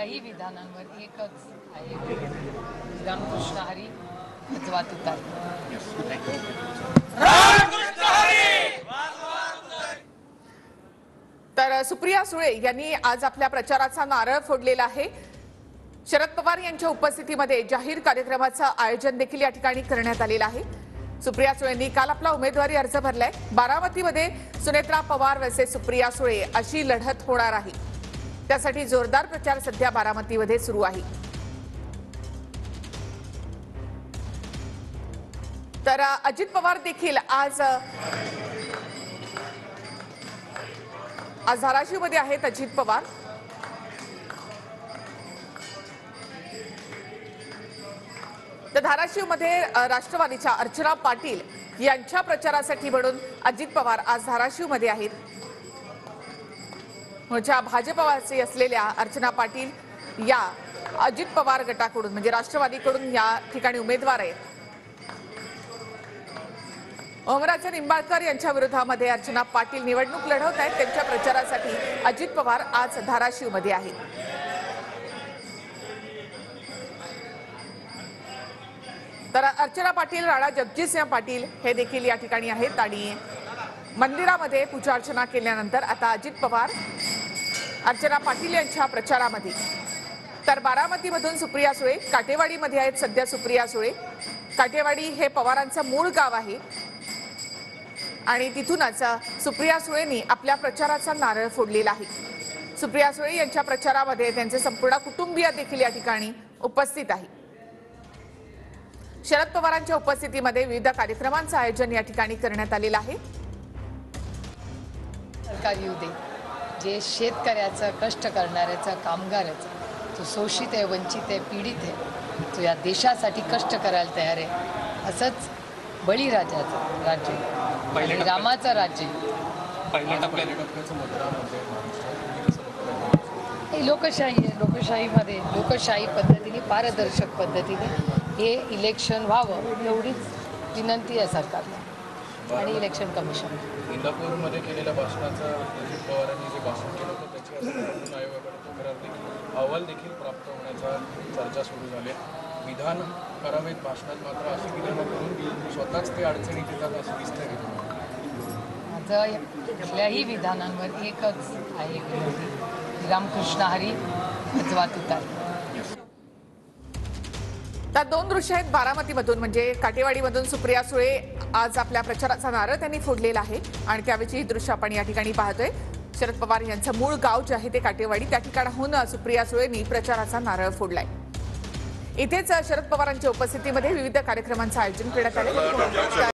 कुठल्याही विधानांवर एकच आहे, रामकृष्ण हरी अथवा तुतारी. तर सुप्रिया सुळे यांनी आज आपल्या प्रचाराचा नारळ फोडलेला आहे. शरद पवार यांच्या उपस्थितीमध्ये जाहीर कार्यक्रमाचं आयोजन देखील या ठिकाणी करण्यात आलेलं आहे. सुप्रिया सुळेंनी काल आपला उमेदवारी अर्ज भरलाय. बारामतीमध्ये सुनेत्रा पवार वैसे सुप्रिया सुळे अशी लढत होणार आहे. त्यासाठी जोरदार प्रचार सध्या बारामतीमध्ये सुरू आहे. तर अजित पवार देखील आज धाराशिवमध्ये आहेत. अजित पवार तर धाराशिवमध्ये राष्ट्रवादीच्या अर्चना पाटील यांच्या प्रचारासाठी म्हणून अजित पवार आज धाराशिवमध्ये आहेत. म्हणजे भाजपवासी असलेल्या अर्चना पाटील या अजित पवार गटाकडून म्हणजे राष्ट्रवादीकडून या ठिकाणी उमेदवार आहेत. ओमराजे निंबाळकर यांच्या विरोधामध्ये अर्चना पाटील निवडणूक लढवत आहेत. त्यांच्या प्रचारासाठी अजित पवार आज धाराशिवमध्ये आहेत. तर अर्चना पाटील, राणा जगजितसिंह पाटील हे देखील या ठिकाणी आहेत आणि मंदिरामध्ये पूजा अर्चना केल्यानंतर आता अजित पवार अर्चना पाटील यांच्या प्रचारामध्ये. तर बारामतीमधून सुप्रिया सुळे काटेवाडीमध्ये आहेत. सध्या सुप्रिया सुळे काटेवाडी हे पवारांचं मूळ गाव आहे आणि तिथूनच सुप्रिया सुळेंनी आपल्या प्रचाराचा नारळ फोडलेला आहे. सुप्रिया सुळे यांच्या प्रचारामध्ये त्यांचे संपूर्ण कुटुंबीय देखील या ठिकाणी उपस्थित आहे. शरद पवारांच्या उपस्थितीमध्ये विविध कार्यक्रमांचं आयोजन या ठिकाणी करण्यात आलेलं आहे. सरकार येऊ दे, जे शेतकऱ्याचं, कष्ट करणाऱ्याचं, कामगाराचं, तो शोषित आहे, वंचित आहे, पीडित आहे, तो या देशासाठी कष्ट करायला तयार आहे. असंच बळीराजाचं राज्य, रामाचं राज्य. लोकशाही आहे. लोकशाहीमध्ये लोकशाही पद्धतीने, पारदर्शक पद्धतीने हे इलेक्शन व्हावं एवढीच विनंती आहे सरकारला आणि इलेक्शन कमिशन. इंदापूरमध्ये केलेल्या भाषणाचा अजित पवारांनी जे भाषण केलं होतं त्याची निवडणूक आयोगाकडे अहवाल देखील प्राप्त होण्याचा चर्चा सुरू झाली. विधान करावेत भाषणात, मात्र अशी विधानं करून स्वतःच ते अडचणीत येतात असं दिसतंय. माझं कुठल्याही विधानांवर एकच आहे, रामकृष्ण हरी अथवा तुतारी. तर दोन दृश्य आहेत बारामतीमधून म्हणजे काटेवाडीमधून सुप्रिया सुळे आज आपल्या प्रचाराचा नारळ त्यांनी फोडलेला आहे आणि त्यावेळी ही दृश्य आपण या ठिकाणी पाहतोय. शरद पवार यांचं मूळ गाव जे आहे ते काटेवाडी, त्या ठिकाणाहून सुप्रिया सुळेंनी प्रचाराचा नारळ फोडलाय. इथेच शरद पवारांच्या उपस्थितीमध्ये विविध कार्यक्रमांचं आयोजन करण्यात आले.